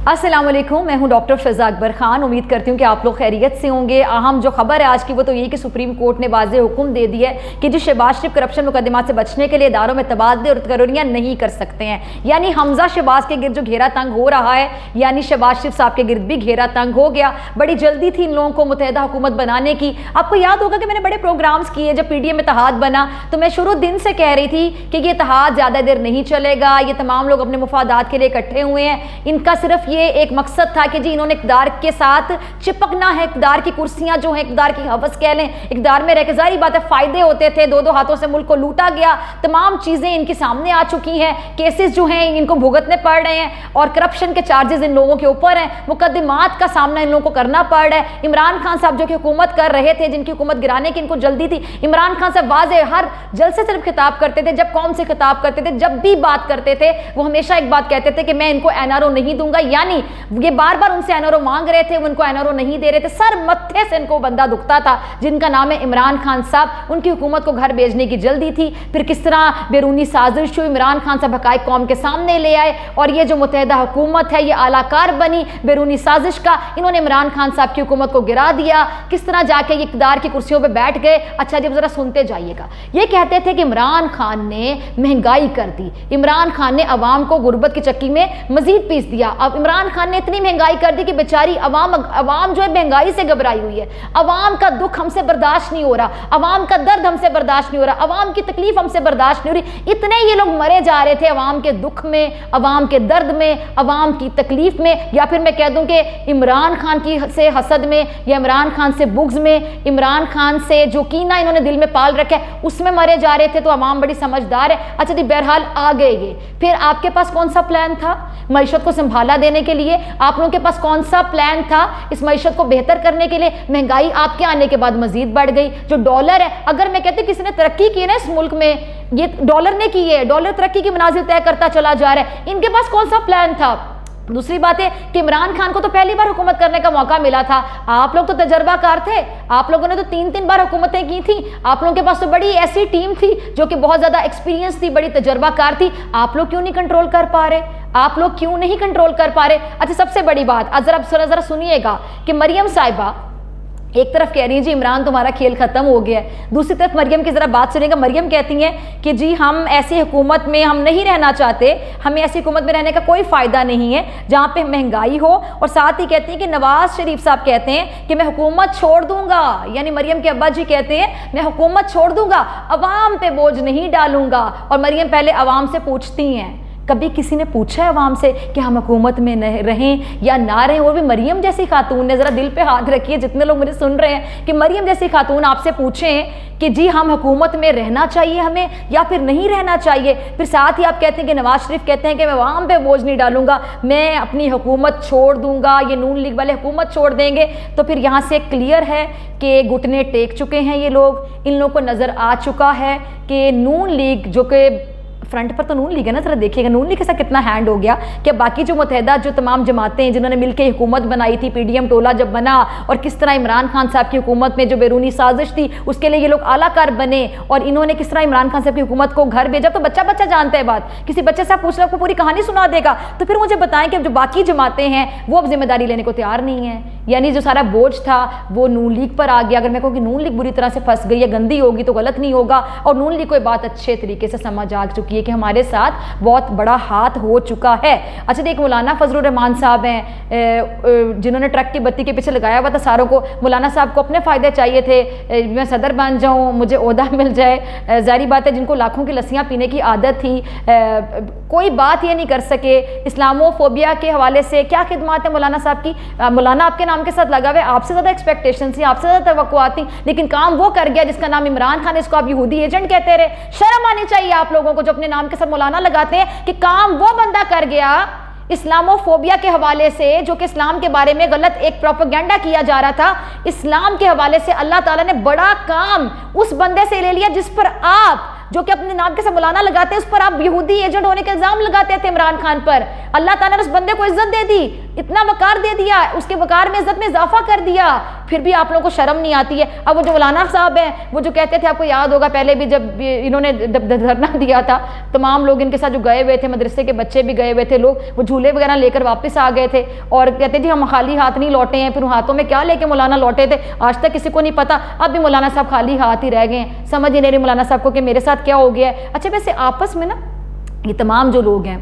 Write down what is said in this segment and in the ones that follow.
अस्सलाम वालेकुम, मैं हूं डॉक्टर फ़िज़ा अकबर खान। उम्मीद करती हूं कि आप लोग खैरियत से होंगे। अहम जो खबर है आज की वो तो ये कि सुप्रीम कोर्ट ने वाज़ेह हुक्म दे दिया है कि जो शहबाज शरीफ करप्शन मुकदमा से बचने के लिए इदारों में तबादले और तकर्रियाँ नहीं कर सकते हैं। यानी हमजा शहबाज के गिर्द जो घेरा तंग हो रहा है, यानी शहबाज शरीफ साहब के गिर्द भी घेरा तंग हो गया। बड़ी जल्दी थी इन लोगों को मुत्तहिदा हुकूमत बनाने की। आपको याद होगा कि मैंने बड़े प्रोग्राम्स किए जब PDM इत्तेहाद बना, तो मैं शुरू दिन से कह रही थी कि ये इत्तेहाद ज़्यादा देर नहीं चलेगा, ये तमाम लोग अपने मुफादात के लिए इकट्ठे हुए हैं। इनका सिर्फ ये एक मकसद था कि जी इन्होंने इक़्तिदार के साथ चिपकना है, इक़्तिदार की कुर्सियां जो हैं, इक़्तिदार की हवस कह लें, इक़्तिदार में रहकर जाहिर बात है फ़ायदे होते थे, दो हाथों से मुल्क को लूटा गया, तमाम चीज़ें इनके सामने आ चुकी हैं, केसेस जो हैं इनको भुगतने पड़ रहे हैं और करप्शन के चार्जेस इन लोगों के ऊपर हैं, मुकदमात का सामना इन लोगों को करना पड़ रहा है। इमरान खान साहब जो कि हुकूमत कर रहे थे, जिनकी हुकूमत गिराने की इनको जल्दी थी, इमरान खान साहब वाज़े हर जलसे सिर्फ खिताब करते थे, जब कौम से खिताब करते थे, जब भी बात करते थे वो हमेशा एक बात कहते थे कि मैं इनको NRO नहीं दूंगा। यानी ये बार बार उनसे NRO मांग रहे थे, वो इनको NRO नहीं दे रहे थे। सर मत्थे से इनको बंदा दुखता था जिनका नाम है इमरान खान साहब। उनकी हुकूमत को घर भेजने की जल्दी थी। फिर किस तरह बैरूनी साजिश हुई, इमरान खान साहब हक़ाइक़ कौम के सामने ले आए और ये जो मुत्तहिदा हुकूमत है ये आलाकार बनी बैरूनी साजिश का। इन्होंने इमरान खान साहब की हुकूमत को गिरा दिया। किस तरह जाके ये इक़्तिदार की कुर्सियों पर बैठ गए। अच्छा जब जरा सुनते जाइएगा। ये कहते थे कि इमरान खान ने महंगाई कर दी, इमरान खान ने अवाम को गुर्बत की चक्की में मजीद पीस दिया। अब इमरान खान ने इतनी महंगाई कर दी कि बेचारी अवाम जो है महंगाई से घबराई हुई है। अवाम का दुख हमसे बर्दाश्त नहीं हो रहा, अवाम का दर्द हमसे बर्दाश्त नहीं हो रहा, अवाम की तकलीफ हमसे बर्दाश्त नहीं हो रही। इतने ये लोग मरे जा रहे थे अवाम के दुख में, अवाम के दर्द में, अवाम की तकलीफ में, या फिर मैं कह दूं कि इमरान खान की से हसद में, या इमरान खान से बुग़्ज़ में, इमरान खान से जो कीना इन्होंने दिल में पाल रखा है उसमें मरे जा रहे थे। तो अवाम बड़ी समझदार है। अच्छा जी बहरहाल आ गए ये। फिर आपके पास कौन सा प्लान था मईशत को संभाला देने के लिए? आप लोगों के पास कौन सा प्लान था इस मईशत को बेहतर करने के लिए? महंगाई आपके आने के बाद मजीद बढ़ गई। जो डॉलर है, अगर मैं कहती किसी ने तरक्की की है ना इस मुल्क में, ये डॉलर ने की है। डॉलर तरक्की की मनाजिल तय करता चला जा रहा है। इनके पास कौन सा प्लान था? दूसरी बात है कि इमरान खान को तो पहली बार हुकूमत करने का मौका मिला था। आप लोग तो तजर्बाकार थे, आप लोगों ने तो 3-3 बार हुकूमतें की थी। आप लोगों के पास तो बड़ी ऐसी टीम थी जो कि बहुत ज़्यादा एक्सपीरियंस थी, बड़ी तजर्बाकार थी। आप लोग क्यों नहीं कंट्रोल कर पा रहे? आप लोग क्यों नहीं कंट्रोल कर पा रहे? अच्छा सबसे बड़ी बात आज जरा सुनिएगा कि मरियम साहिबा एक तरफ कह रही है जी इमरान तुम्हारा खेल खत्म हो गया है, दूसरी तरफ मरियम की ज़रा बात सुनेगा। मरियम कहती हैं कि जी हम ऐसी हुकूमत में हम नहीं रहना चाहते, हमें ऐसी हुकूमत में रहने का कोई फ़ायदा नहीं है जहाँ पे महंगाई हो। और साथ ही कहती हैं कि नवाज़ शरीफ साहब कहते हैं कि मैं हुकूमत छोड़ दूंगा, यानी मरियम के अब्बा जी कहते हैं मैं हुकूमत छोड़ दूंगा, अवाम पे बोझ नहीं डालूंगा। और मरियम पहले अवाम से पूछती हैं, कभी किसी ने पूछा है अवाम से कि हम हुकूमत में रहें या ना रहें? और भी मरियम जैसी खातून ने, ज़रा दिल पे हाथ रखिए जितने लोग मुझे सुन रहे हैं, कि मरियम जैसी खातून आपसे पूछें कि जी हम हुकूमत में रहना चाहिए हमें या फिर नहीं रहना चाहिए। फिर साथ ही आप कहते हैं कि नवाज शरीफ कहते हैं कि मैं अवाम पे बोझ नहीं डालूंगा, मैं अपनी हुकूमत छोड़ दूंगा, ये नून लीग वाले हुकूमत छोड़ देंगे। तो फिर यहाँ से क्लियर है कि घुटने टेक चुके हैं ये लोग। इन लोगों को नज़र आ चुका है कि नून लीग जो कि फ्रंट पर तो नून लीग है ना, जरा देखिएगा नून लीग के साथ कितना हैंड हो गया कि बाकी जो मुत्तहिदा जो तमाम जमातें हैं जिन्होंने मिलकर हुकूमत बनाई थी, PDM टोला जब बना और किस तरह इमरान खान साहब की हुकूमत में जो बैरूनी साजिश थी उसके लिए ये लोग आलाकार बने और इन्होंने किस तरह इमरान खान साहब की हुकूमत को घर भेजा। तो बच्चा बच्चा जानता है बात, किसी बच्चे से आप पूछ रहे आपको पूरी कहानी सुना देगा। तो फिर मुझे बताएं कि जो बाकी जमातें हैं वो अब जिम्मेदारी लेने को तैयार नहीं है, यानी जो सारा बोझ था वो नून लीग पर आ गया। अगर मैं कहूँ कि नून लीग बुरी तरह से फंस गई है, गंदी होगी तो गलत नहीं होगा। और नून लीग को ये बात अच्छे तरीके से समझ आ चुकी है कि हमारे साथ बहुत बड़ा हाथ हो चुका है। अच्छा देख मौलाना फजलुर रहमान साहब हैं जिन्होंने ट्रक की बत्ती के पीछे लगाया हुआ था सारों को। मौलाना साहब को अपने फ़ायदे चाहिए थे, मैं सदर बन जाऊँ, मुझे ओहदा मिल जाए। ज़ाहिर बात है जिनको लाखों की लस्सियाँ पीने की आदत थी कोई बात ये नहीं कर सके। इस्लामोफोबिया के हवाले से क्या खिदमत है मौलाना साहब की? मौलाना आपके नाम के साथ लगा हुआ है, आपसे ज़्यादा एक्सपेक्टेशन थी, आपसे ज़्यादा तवक्कुआत थी, लेकिन काम वो कर गया जिसका नाम इमरान खान, इसको आप यहूदी एजेंट कहते रहे। शर्म आनी चाहिए आप लोगों को जो अपने नाम के साथ मौलाना लगाते हैं कि काम वो बंदा कर गया इस्लामोफोबिया के हवाले से, जो कि इस्लाम के बारे में गलत एक प्रोपेगेंडा किया जा रहा था। इस्लाम के हवाले से अल्लाह ताला ने बड़ा काम उस बंदे से ले लिया जिस पर आप जो कि अपने नाम के साथ मौलाना लगाते हैं, उस पर आप यहूदी एजेंट होने के इल्जाम लगाते थे इमरान खान पर। अल्लाह ताला ने उस बंदे को इज्जत दे दी। इतना वकार दे दिया, उसके वकार में इज्जत में इजाफा कर दिया, फिर भी आप लोगों को शर्म नहीं आती है। अब वो जो मौलाना साहब हैं, वो जो कहते थे, आपको याद होगा पहले भी जब इन्होंने धरना दिया था, तमाम लोग इनके साथ जो गए हुए थे, मदरसे के बच्चे भी गए हुए थे, लोग वो झूले वगैरह लेकर वापस आ गए थे और कहते थे हम खाली हाथ नहीं लौटे हैं। फिर हाथों में क्या लेके मौलाना लौटे थे आज तक किसी को नहीं पता। अब भी मौलाना साहब खाली हाथ ही रह गए हैं। समझ ही नहीं रही मौलाना साहब को कि मेरे साथ क्या हो गया है। अच्छा, वैसे आपस में ना ये तमाम जो लोग हैं,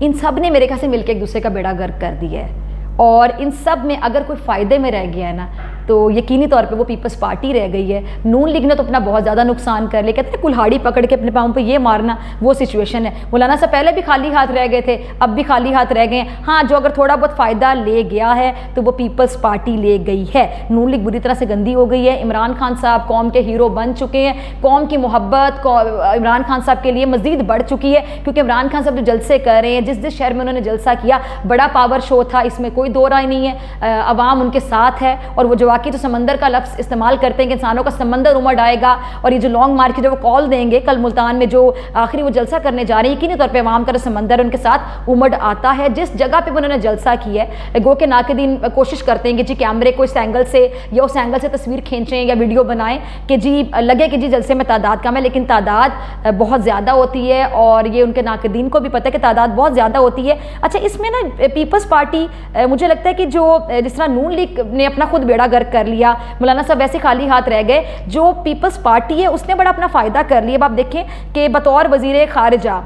इन सब ने मेरे ख्याल से मिलकर एक दूसरे का बेड़ा गर्क कर दिया है, और इन सब में अगर कोई फ़ायदे में रह गया है ना, तो यकीनी तौर पे वो पीपल्स पार्टी रह गई है। नून लीग ने तो अपना बहुत ज़्यादा नुकसान कर लिया। कहते हैं कुल्हाड़ी पकड़ के अपने पाँव पे ये मारना, वो सिचुएशन है। मौलाना से पहले भी खाली हाथ रह गए थे, अब भी खाली हाथ रह गए हैं। हाँ, जो अगर थोड़ा बहुत फ़ायदा ले गया है तो वो पीपल्स पार्टी ले गई है। नून लीग बुरी तरह से गंदी हो गई है। इमरान खान साहब कौम के हीरो बन चुके हैं। कौम की मोहब्बत इमरान खान साहब के लिए मज़ीद बढ़ चुकी है, क्योंकि इमरान खान साहब जो जलसे कर रहे हैं, जिस शहर में उन्होंने जलसा किया, बड़ा पावर शो था, इसमें कोई दो राय नहीं है। अवाम उनके साथ है, और वो जो वाकई जो समंदर का लफ्ज़ इस्तेमाल करते हैं कि इंसानों का समंदर उमड़ आएगा, और ये जो लॉन्ग मार्च की जो वो कॉल देंगे कल मुल्तान में, जो आखिरी वो जलसा करने जा रहे हैं, यकीनी तौर पे अवाम का समंदर उनके साथ उमड़ आता है। जिस जगह पे उन्होंने जलसा किया है, गो के नाक़दीन कोशिश करते हैं कि जी कैमरे को इस एंगल से या उस एंगल से तस्वीर खींचें या वीडियो बनाएं कि जी लगे कि जी जलसे में तादाद कम है, लेकिन तादाद बहुत ज़्यादा होती है, और ये उनके नाक़दीन को भी पता है कि तादाद बहुत ज़्यादा होती है। अच्छा, इसमें ना पीपल्स पार्टी, मुझे लगता है कि जो जिस तरह नून लीग ने अपना खुद बेड़ा गर्क कर लिया, मौलाना साहब वैसे खाली हाथ रह गए, जो पीपल्स पार्टी है उसने बड़ा अपना फ़ायदा कर लिया। अब आप देखें कि बतौर वज़ीर ख़ारिजा,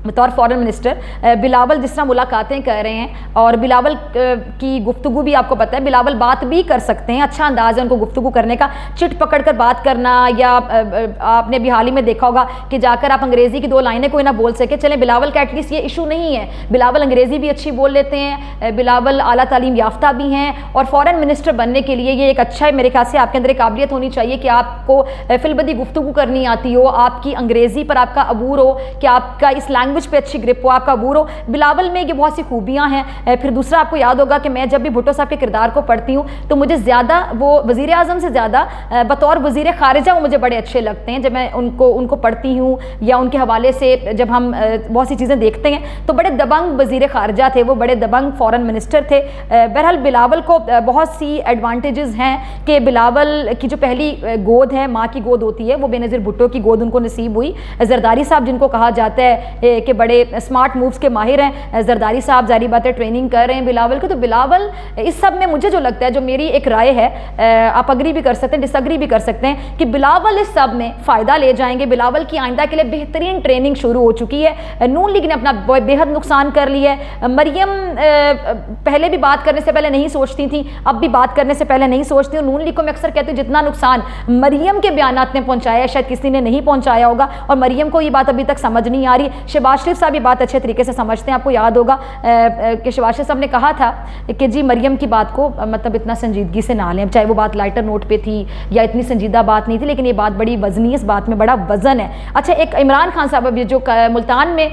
बतौर फॉरेन मिनिस्टर बिलावल जिस तरह मुलाकातें कर रहे हैं, और बिलावल की गुफ्तगू भी आपको पता है, बिलावल बात भी कर सकते हैं, अच्छा अंदाज़ है उनको गुफ्तगू करने का, चिट पकड़ कर बात करना, या आपने भी हाल ही में देखा होगा कि जाकर आप अंग्रेज़ी की दो लाइनें कोई ना बोल सके। चलें, बिलावल का एटलीस्ट ये इशू नहीं है, बिलावल अंग्रेज़ी भी अच्छी बोल लेते हैं, बिलावल आला तालीम याफ्ता भी हैं, और फॉरेन मिनिस्टर बनने के लिए ये एक अच्छा है। मेरे ख्याल से आपके अंदर एक काबिलियत होनी चाहिए कि आपको फिलबदी गुफ्तगू करनी आती हो, आपकी अंग्रेज़ी पर आपका अबूर हो, कि आपका इस लैंग्वेज पे अच्छी ग्रिप हो, आपका अबूर हो। बिलावल में ये बहुत सी खूबियां हैं। फिर दूसरा, आपको याद होगा कि मैं जब भी भुट्टो साहब के किरदार को पढ़ती हूँ तो मुझे ज़्यादा वो वज़ीर आज़म से ज़्यादा बतौर वज़ीर ख़ारिजा वो मुझे बड़े अच्छे लगते हैं। जब मैं उनको पढ़ती हूँ या उनके हवाले से जब हम बहुत सी चीज़ें देखते हैं, तो बड़े दबंग वज़ीर ख़ारिजा थे, वो बड़े दबंग फ़ॉरेन मिनिस्टर थे। बहरहाल बिलावल को बहुत सी एडवांटेजेस हैं कि बिलावल की जो पहली गोद है, माँ की गोद होती है, वो बेनज़ीर भुट्टो की गोद उनको नसीब हुई। जरदारी साहब जिनको कहा जाता है कि बड़े स्मार्ट मूव्स के माहिर हैं, जरदारी साहब जारी बात है ट्रेनिंग कर रहे हैं बिलावल को। तो बिलावल इस सब में मुझे जो लगता है, जो मेरी एक राय है, आप अग्री भी कर सकते हैं, डिसअग्री भी कर सकते हैं, कि बिलावल इस सब में फ़ायदा ले जाएंगे। बिलावल की आइंदा के लिए बेहतरीन ट्रेनिंग शुरू हो चुकी है। नून लीग ने अपना बेहद नुकसान कर लिया है। मरियम पहले भी बात करने से पहले नहीं सोचती थी, अब भी बात करने से पहले नहीं सोचती हूँ। नून लीग को मैं अक्सर कहती हूँ जितना नुकसान मरियम के बयानात ने पहुँचाया शायद किसी ने नहीं पहुँचाया होगा, और मरियम को ये बात अभी तक समझ नहीं आ रही। शहबाज शरीफ साहब ये बात अच्छे तरीके से समझते हैं। आपको याद होगा कि शहबाज शरीफ साहब ने कहा था कि जी मरियम की बात को मतलब इतना संजीदगी से ना लें, चाहे वो बात लाइटर नोट पे थी या इतनी संजीदा बात नहीं थी, लेकिन ये बात बड़ी वजनी है, इस बात में बड़ा वजन है। अच्छा, एक इमरान खान साहब अभी जो मुल्तान में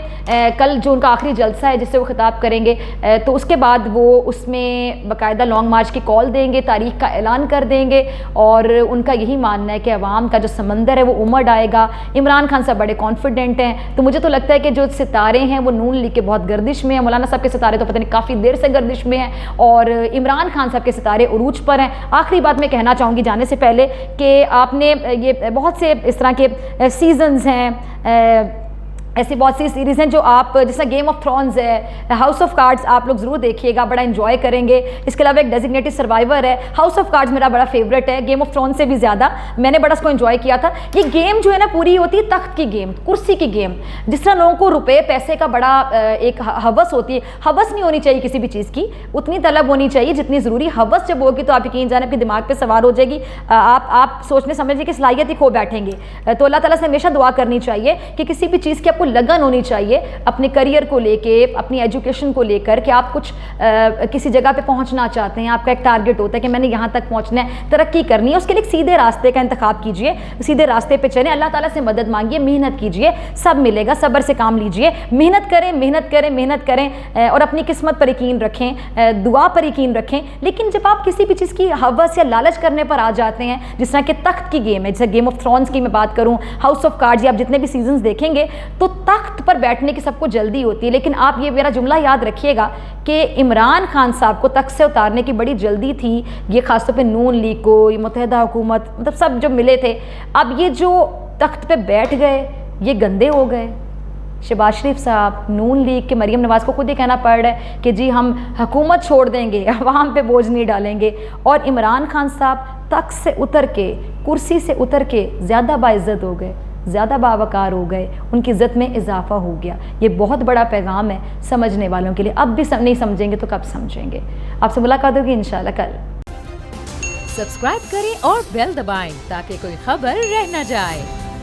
कल जो उनका आखिरी जलसा है जिससे वो खिताब करेंगे, तो उसके बाद वो उसमें बाकायदा लॉन्ग मार्च की कॉल देंगे, तारीख का ऐलान कर देंगे, और उनका यही मानना है कि अवाम का जो समंदर है वो उमड़ आएगा। इमरान खान साहब बड़े कॉन्फिडेंट हैं, तो मुझे तो लगता है कि जो सितारे हैं वो नून लीग के बहुत गर्दिश में है। मौलाना साहब के सितारे तो पता नहीं काफ़ी देर से गर्दिश में हैं, और इमरान खान साहब के सितारे उरूज पर हैं। आखिरी बात मैं कहना चाहूँगी जाने से पहले कि आपने ये बहुत से इस तरह के सीजन्स हैं, ऐसी बहुत सी सीरीज़ हैं जो आप, जैसा गेम ऑफ थ्रोन्स है, हाउस ऑफ कार्ड्स, आप लोग ज़रूर देखिएगा, बड़ा एंजॉय करेंगे। इसके अलावा एक डेजिग्नेटेड सर्वाइवर है। हाउस ऑफ कार्ड्स मेरा बड़ा फेवरेट है, गेम ऑफ थ्रोन्स से भी ज़्यादा मैंने बड़ा उसको एंजॉय किया था। ये गेम जो है ना पूरी होती है तख्त की गेम, कुर्सी की गेम। जिस तरह लोगों को रुपए पैसे का बड़ा एक हवस होती है, हवस नहीं होनी चाहिए किसी भी चीज़ की, उतनी तलब होनी चाहिए जितनी ज़रूरी। हवस जब होगी तो आप यकीन जाने आपके दिमाग पर सवार हो जाएगी, आप सोचने समझने की सलाहियत ही खो बैठेंगे। तो अल्लाह ताला से हमेशा दुआ करनी चाहिए कि किसी भी चीज़ की आपको लगन होनी चाहिए, अपने करियर को लेके, अपनी एजुकेशन को लेकर, कि आप कुछ किसी जगह पे पहुंचना चाहते हैं, आपका एक टारगेट होता है कि मैंने यहाँ तक पहुंचना है, तरक्की करनी है, उसके लिए एक सीधे रास्ते का इंतखाब कीजिए, सीधे रास्ते पे चलें, अल्लाह ताला से मदद मांगिए, मेहनत कीजिए, सब मिलेगा, सब्र से काम लीजिए, मेहनत करें मेहनत करें मेहनत करें, और अपनी किस्मत पर यकीन रखें, दुआ पर यकीन रखें। लेकिन जब आप किसी भी चीज़ की हवस या लालच करने पर आ जाते हैं, जिस तरह कि तख्त की गेम है, जैसे गेम ऑफ थ्रोन्स की मैं बात करूँ, हाउस ऑफ कार्ड्स, या आप जितने भी सीजन्स देखेंगे, तो तख्त पर बैठने की सबको जल्दी होती है, लेकिन आप ये मेरा जुमला याद रखिएगा कि इमरान खान साहब को तख्त से उतारने की बड़ी जल्दी थी। ये खासतौर पे नून लीग को, ये मुत्तहिदा हुकूमत, मतलब सब जो मिले थे, अब ये जो तख्त पे बैठ गए ये गंदे हो गए। शहबाज शरीफ साहब नून लीग के मरीम नवाज़ को खुद ही कहना पड़ रहा है कि जी हम हुकूमत छोड़ देंगे, अवाम पे बोझ नहीं डालेंगे, और इमरान खान साहब तख्त से उतर के, कुर्सी से उतर के ज़्यादा बाइज़्ज़त हो गए, ज़्यादा बावकार हो गए, उनकी इज़्ज़त में इजाफा हो गया। ये बहुत बड़ा पैगाम है समझने वालों के लिए। अब भी नहीं समझेंगे तो कब समझेंगे। आपसे मुलाकात होगी इंशाल्लाह कल। सब्सक्राइब करें और बेल दबाएं ताकि कोई खबर रह न जाए।